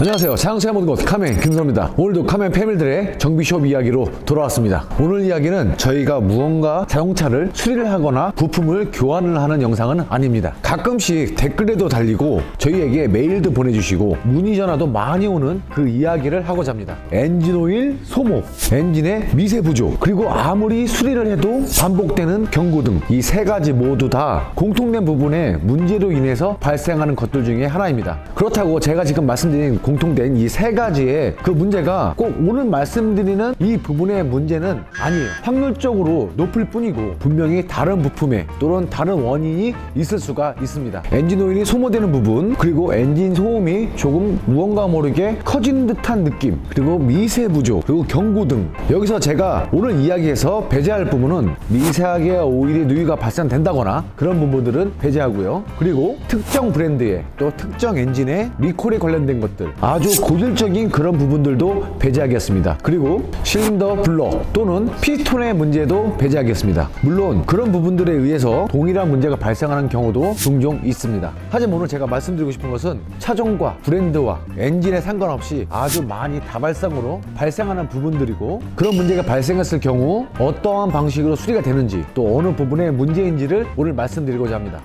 안녕하세요. 자동차의 모든 것 카멘 김선호입니다. 오늘도 카멘 패밀들의 정비숍 이야기로 돌아왔습니다. 오늘 이야기는 저희가 무언가 자동차를 수리를 하거나 부품을 교환을 하는 영상은 아닙니다. 가끔씩 댓글에도 달리고 저희에게 메일도 보내주시고 문의 전화도 많이 오는 그 이야기를 하고자 합니다. 엔진오일 소모, 엔진의 미세 부족, 그리고 아무리 수리를 해도 반복되는 경고등, 이 세 가지 모두 다 공통된 부분의 문제로 인해서 발생하는 것들 중에 하나입니다. 그렇다고 제가 지금 말씀드린 공통된 이 세 가지의 그 문제가 꼭 오늘 말씀드리는 이 부분의 문제는 아니에요. 확률적으로 높을 뿐이고 분명히 다른 부품에 또는 다른 원인이 있을 수가 있습니다. 엔진 오일이 소모되는 부분, 그리고 엔진 소음이 조금 무언가 모르게 커지는 듯한 느낌, 그리고 미세 부족, 그리고 경고등. 여기서 제가 오늘 이야기에서 배제할 부분은 미세하게 오일이 누유가 발생된다거나 그런 부분들은 배제하고요. 그리고 특정 브랜드의 또 특정 엔진의 리콜에 관련된 것들, 아주 고질적인 그런 부분들도 배제하겠습니다. 그리고 실린더 블럭 또는 피스톤의 문제도 배제하겠습니다. 물론 그런 부분들에 의해서 동일한 문제가 발생하는 경우도 종종 있습니다. 하지만 오늘 제가 말씀드리고 싶은 것은 차종과 브랜드와 엔진에 상관없이 아주 많이 다발성으로 발생하는 부분들이고, 그런 문제가 발생했을 경우 어떠한 방식으로 수리가 되는지, 또 어느 부분의 문제인지를 오늘 말씀드리고자 합니다.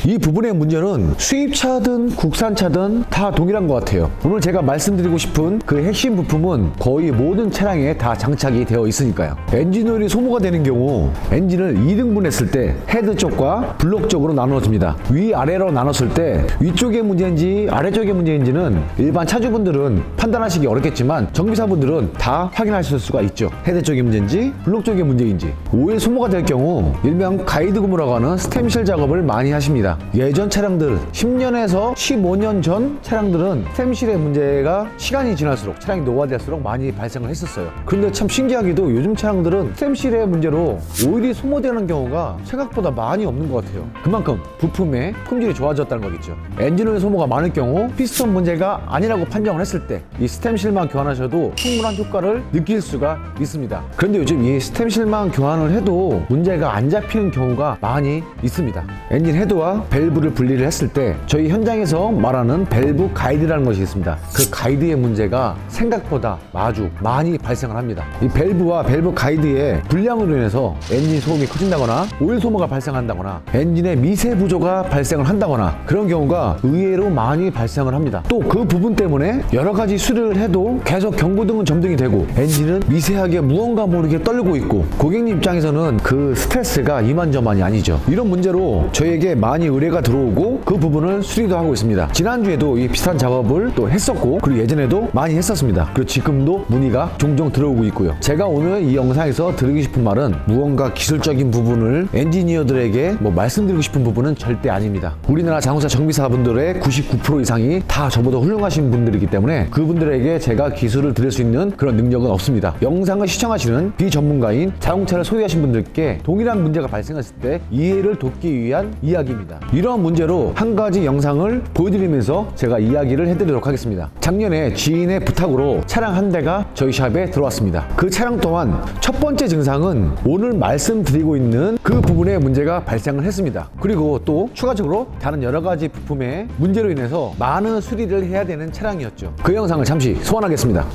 이 부분의 문제는 수입차든 국산차든 다 동일한 것 같아요. 오늘 제가 말씀드리고 싶은 그 핵심 부품은 거의 모든 차량에 다 장착이 되어 있으니까요. 엔진오일이 소모가 되는 경우 엔진을 2등분 했을 때 헤드 쪽과 블록 쪽으로 나누어집니다. 위아래로 나눴을 때 위쪽의 문제인지 아래쪽의 문제인지는 일반 차주분들은 판단하시기 어렵겠지만 정비사분들은 다 확인하실 수가 있죠. 헤드 쪽의 문제인지 블록 쪽의 문제인지. 오일 소모가 될 경우 일명 가이드 구무라고 하는 스템실 작업을 많이 하십니다. 예전 차량들 10년에서 15년 전 차량들은 스템실의 문제가 시간이 지날수록 차량이 노화될수록 많이 발생을 했었어요. 그런데 참 신기하게도 요즘 차량들은 스템실의 문제로 오일이 소모되는 경우가 생각보다 많이 없는 것 같아요. 그만큼 부품의 품질이 좋아졌다는 거겠죠. 엔진오일 소모가 많을 경우 피스톤 문제가 아니라고 판정을 했을 때 이 스템실만 교환하셔도 충분한 효과를 느낄 수가 있습니다. 그런데 요즘 이 스템실만 교환을 해도 문제가 안 잡히는 경우가 많이 있습니다. 엔진 헤드와 밸브를 분리를 했을 때 저희 현장에서 말하는 밸브 가이드라는 것이 있습니다. 그 가이드의 문제가 생각보다 아주 많이 발생을 합니다. 이 밸브와 밸브 가이드의 불량으로 인해서 엔진 소음이 커진다거나 오일 소모가 발생한다거나 엔진의 미세 부조가 발생을 한다거나 그런 경우가 의외로 많이 발생을 합니다. 또 그 부분 때문에 여러 가지 수리를 해도 계속 경고등은 점등이 되고 엔진은 미세하게 무언가 모르게 떨고 있고, 고객님 입장에서는 그 스트레스가 이만저만이 아니죠. 이런 문제로 저희에게 많이 의뢰가 들어오고 그 부분을 수리도 하고 있습니다. 지난주에도 이 비슷한 작업을 또 했었고, 그리고 예전에도 많이 했었습니다. 그리고 지금도 문의가 종종 들어오고 있고요. 제가 오늘 이 영상에서 드리고 싶은 말은 무언가 기술적인 부분을 엔지니어들에게 말씀드리고 싶은 부분은 절대 아닙니다. 우리나라 자동차 정비사분들의 99% 이상이 다 저보다 훌륭하신 분들이기 때문에 그분들에게 제가 기술을 드릴 수 있는 그런 능력은 없습니다. 영상을 시청하시는 비전문가인 자동차를 소유하신 분들께 동일한 문제가 발생했을 때 이해를 돕기 위한 이야기입니다. 이러한 문제로 한 가지 영상을 보여드리면서 제가 이야기를 해드리도록 하겠습니다. 작년에 지인의 부탁으로 차량 한 대가 저희 샵에 들어왔습니다. 그 차량 또한 첫 번째 증상은 오늘 말씀드리고 있는 그 부분에 문제가 발생을 했습니다. 그리고 또 추가적으로 다른 여러 가지 부품의 문제로 인해서 많은 수리를 해야 되는 차량이었죠. 그 영상을 잠시 소환하겠습니다.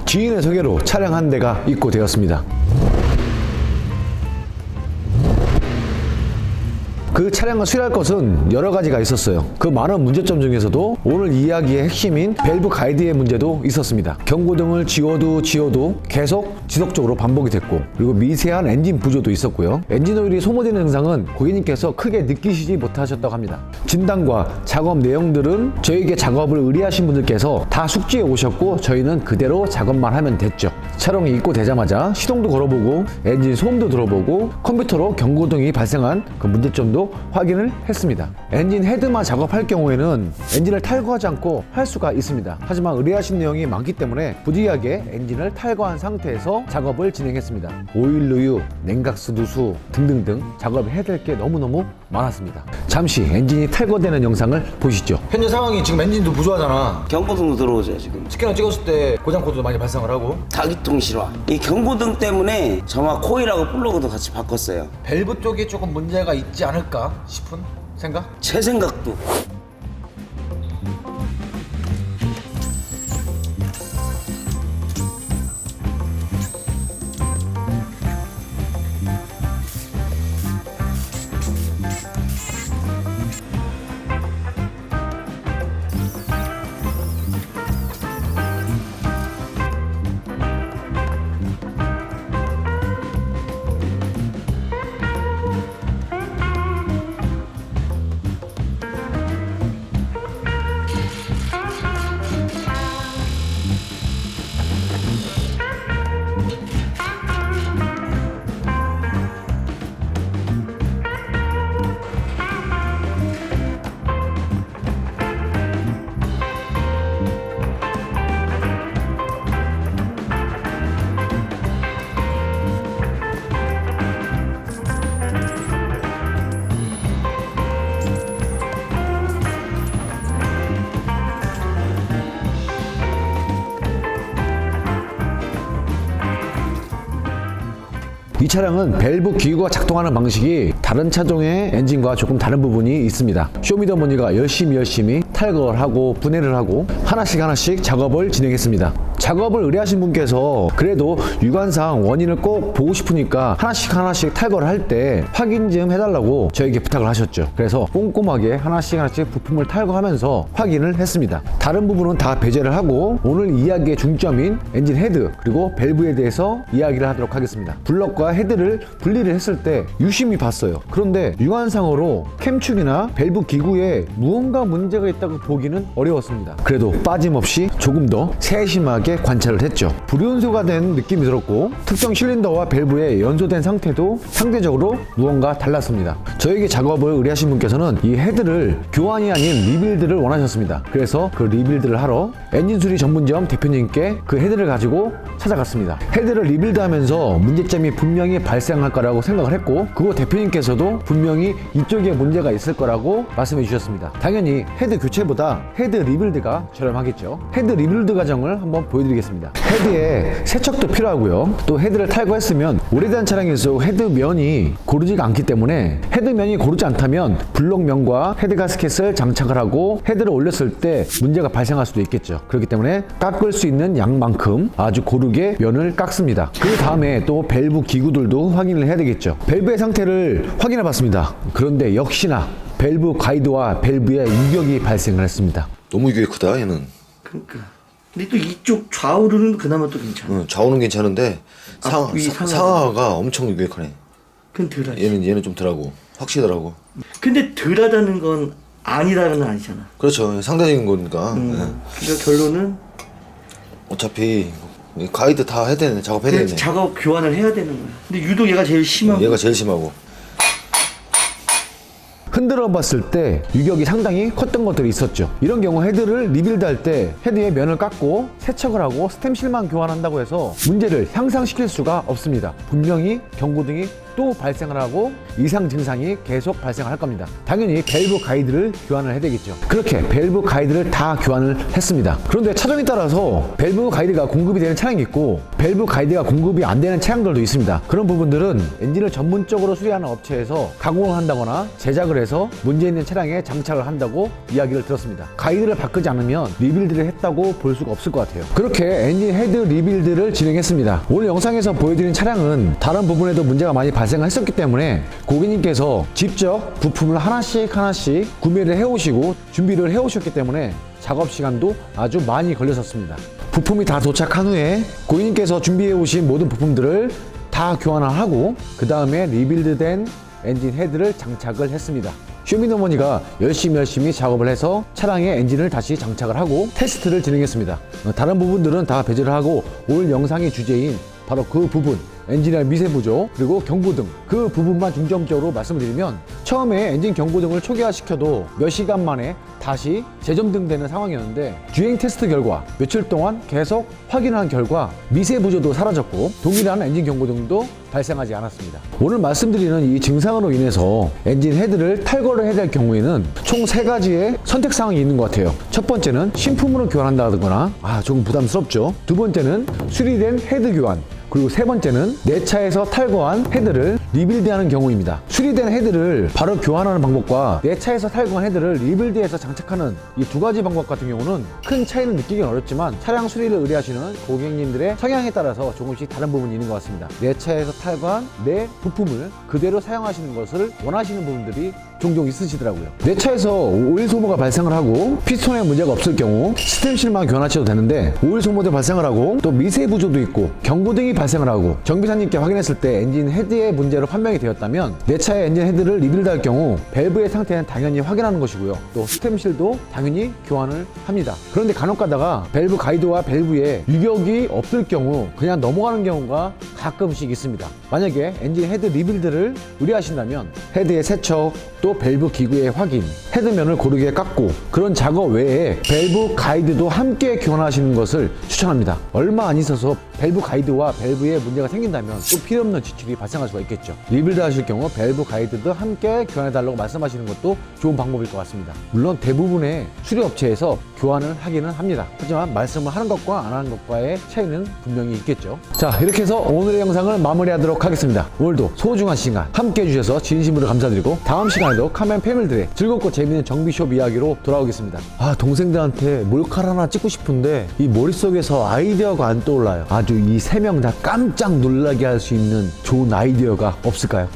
지인의 소개로 차량 한 대가 입고되었습니다. 그 차량을 수리할 것은 여러 가지가 있었어요. 그 많은 문제점 중에서도 오늘 이야기의 핵심인 밸브 가이드의 문제도 있었습니다. 경고등을 지워도 계속 지속적으로 반복이 됐고, 그리고 미세한 엔진 부조도 있었고요. 엔진오일이 소모되는 증상은 고객님께서 크게 느끼시지 못하셨다고 합니다. 진단과 작업 내용들은 저에게 작업을 의뢰하신 분들께서 다 숙지해 오셨고 저희는 그대로 작업만 하면 됐죠. 차량이 입고되자마자 시동도 걸어보고 엔진 소음도 들어보고 컴퓨터로 경고등이 발생한 그 문제점도 상태도 확인을 했습니다. 엔진 헤드만 작업할 경우에는 엔진을 탈거하지 않고 할 수가 있습니다. 하지만 의뢰하신 내용이 많기 때문에 부디하게 엔진을 탈거한 상태에서 작업을 진행했습니다. 오일 누유, 냉각수 누수 등등등 작업을 해야 될 게 너무너무 많았습니다. 잠시 엔진이 탈거되는 영상을 보시죠. 현재 상황이 지금 엔진도 부조하잖아. 경고등도 들어오죠 지금. 스캐너 찍었을 때 고장 코드도 많이 발생을 하고 다기통 실화. 이 경고등 때문에 점화 코일하고 플러그도 같이 바꿨어요. 밸브 쪽에 조금 문제가 있지 않을까 싶은 생각? 제 생각도. 이 차량은 밸브 기구가 작동하는 방식이 다른 차종의 엔진과 조금 다른 부분이 있습니다. 쇼미더머니가 열심히 탈거를 하고 분해를 하고 하나씩 작업을 진행했습니다. 작업을 의뢰하신 분께서 그래도 유관상 원인을 꼭 보고 싶으니까 하나씩 탈거를 할 때 확인 좀 해달라고 저에게 부탁을 하셨죠. 그래서 꼼꼼하게 하나씩 부품을 탈거하면서 확인을 했습니다. 다른 부분은 다 배제를 하고 오늘 이야기의 중점인 엔진 헤드 그리고 밸브에 대해서 이야기를 하도록 하겠습니다. 블럭과 헤드를 분리를 했을 때 유심히 봤어요. 그런데 유관상으로 캠축이나 밸브 기구에 무언가 문제가 있다고 보기는 어려웠습니다. 그래도 빠짐없이 조금 더 세심하게 관찰을 했죠. 불연소가 된 느낌이 들었고 특정 실린더와 밸브에 연소된 상태도 상대적으로 무언가 달랐습니다. 저에게 작업을 의뢰하신 분께서는 이 헤드를 교환이 아닌 리빌드를 원하셨습니다. 그래서 그 리빌드를 하러 엔진 수리 전문점 대표님께 그 헤드를 가지고 찾아갔습니다. 헤드를 리빌드하면서 문제점이 분명히 발생할 거라고 생각을 했고 그거 대표님께서도 분명히 이쪽에 문제가 있을 거라고 말씀해 주셨습니다. 당연히 헤드 교체보다 헤드 리빌드가 저렴하겠죠. 헤드 리빌드 과정을 한번 보여드리겠습니다. 헤드에 세척도 필요하고요. 또 헤드를 탈거했으면 오래된 차량일수록 헤드면이 고르지가 않기 때문에 헤드면이 고르지 않다면 블록면과 헤드 가스켓을 장착을 하고 헤드를 올렸을 때 문제가 발생할 수도 있겠죠. 그렇기 때문에 깎을 수 있는 양만큼 아주 고르게 면을 깎습니다. 그 다음에 또 밸브 기구들도 확인을 해야 되겠죠. 밸브의 상태를 확인해 봤습니다. 그런데 역시나 밸브 가이드와 밸브에 유격이 발생을 했습니다. 너무 유격이 크다 얘는. 그러니까. 근데 또 이쪽 좌우로는 그나마 또 괜찮아. 응, 좌우는 괜찮은데 상하가 엄청 유격이 크네. 그건 덜하지. 얘는 좀 덜하고 확실하더라고. 근데 덜하다는 건 아니라는 건 아니잖아. 그렇죠. 상대적인 거니까. 네. 그러니까 결론은 어차피 가이드 다 해야 되네. 작업해야 되네. 작업 교환을 해야 되는 거야. 근데 유독 얘가 제일 심하고. 얘가 제일 심하고. 흔들어 봤을 때 유격이 상당히 컸던 것들이 있었죠. 이런 경우 헤드를 리빌드 할 때 헤드의 면을 깎고 세척을 하고 스템실만 교환한다고 해서 문제를 향상시킬 수가 없습니다. 분명히 경고등이 또 발생을 하고 이상 증상이 계속 발생할 겁니다. 당연히 밸브 가이드를 교환을 해야 되겠죠. 그렇게 밸브 가이드를 다 교환을 했습니다. 그런데 차종에 따라서 밸브 가이드가 공급이 되는 차량이 있고 밸브 가이드가 공급이 안 되는 차량들도 있습니다. 그런 부분들은 엔진을 전문적으로 수리하는 업체에서 가공을 한다거나 제작을 해서 문제 있는 차량에 장착을 한다고 이야기를 들었습니다. 가이드를 바꾸지 않으면 리빌드를 했다고 볼 수가 없을 것 같아요. 그렇게 엔진 헤드 리빌드를 진행했습니다. 오늘 영상에서 보여드린 차량은 다른 부분에도 문제가 많이 발생했었기 때문에 고객님께서 직접 부품을 하나씩 구매를 해오시고 준비를 해오셨기 때문에 작업 시간도 아주 많이 걸렸었습니다. 부품이 다 도착한 후에 고객님께서 준비해 오신 모든 부품들을 다 교환을 하고 그 다음에 리빌드된 엔진 헤드를 장착을 했습니다. 쇼미더머니가 열심히 작업을 해서 차량의 엔진을 다시 장착을 하고 테스트를 진행했습니다. 다른 부분들은 다 배제를 하고 오늘 영상의 주제인 바로 그 부분 엔진의 미세부조, 그리고 경고등 그 부분만 중점적으로 말씀드리면 처음에 엔진 경고등을 초기화시켜도 몇 시간 만에 다시 재점등되는 상황이었는데 주행 테스트 결과 며칠 동안 계속 확인한 결과 미세부조도 사라졌고 동일한 엔진 경고등도 발생하지 않았습니다. 오늘 말씀드리는 이 증상으로 인해서 엔진 헤드를 탈거를 해야 될 경우에는 총 3가지의 선택사항이 있는 것 같아요. 첫 번째는 신품으로 교환한다거나 조금 부담스럽죠. 두 번째는 수리된 헤드 교환, 그리고 세 번째는 내 차에서 탈거한 헤드를 리빌드하는 경우입니다. 수리된 헤드를 바로 교환하는 방법과 내 차에서 탈거한 헤드를 리빌드해서 장착하는 이 2가지 방법 같은 경우는 큰 차이는 느끼긴 어렵지만 차량 수리를 의뢰하시는 고객님들의 성향에 따라서 조금씩 다른 부분이 있는 것 같습니다. 내 차에서 탈거한 내 부품을 그대로 사용하시는 것을 원하시는 분들이 종종 있으시더라고요. 내 차에서 오일 소모가 발생을 하고 피스톤에 문제가 없을 경우 스템실만 교환하셔도 되는데 오일 소모도 발생을 하고 또 미세 부조도 있고 경고등이 발생을 하고 정비사님께 확인했을 때 엔진 헤드의 문제로 판명이 되었다면 내 차의 엔진 헤드를 리빌드할 경우 밸브의 상태는 당연히 확인하는 것이고요. 또 스템실도 당연히 교환을 합니다. 그런데 간혹 가다가 밸브 가이드와 밸브에 유격이 없을 경우 그냥 넘어가는 경우가 가끔씩 있습니다. 만약에 엔진 헤드 리빌드를 의뢰하신다면 헤드의 세척, 또 밸브 기구의 확인, 헤드면을 고르게 깎고 그런 작업 외에 밸브 가이드도 함께 교환하시는 것을 추천합니다. 얼마 안 있어서 밸브 가이드와 밸브에 문제가 생긴다면 또 필요없는 지출이 발생할 수가 있겠죠. 리빌드 하실 경우 밸브 가이드도 함께 교환해달라고 말씀하시는 것도 좋은 방법일 것 같습니다. 물론 대부분의 수리업체에서 교환을 하기는 합니다. 하지만 말씀을 하는 것과 안 하는 것과의 차이는 분명히 있겠죠. 자, 이렇게 해서 오늘의 영상을 마무리하도록 하겠습니다. 오늘도 소중한 시간 함께 해주셔서 진심으로 감사드리고 다음 시간에도 카멘 패밀들의 즐겁고 재미있는 정비숍 이야기로 돌아오겠습니다. 동생들한테 몰카를 하나 찍고 싶은데 이 머릿속에서 아이디어가 안 떠올라요. 아주 이 3명 다 깜짝 놀라게 할 수 있는 좋은 아이디어가 없을까요?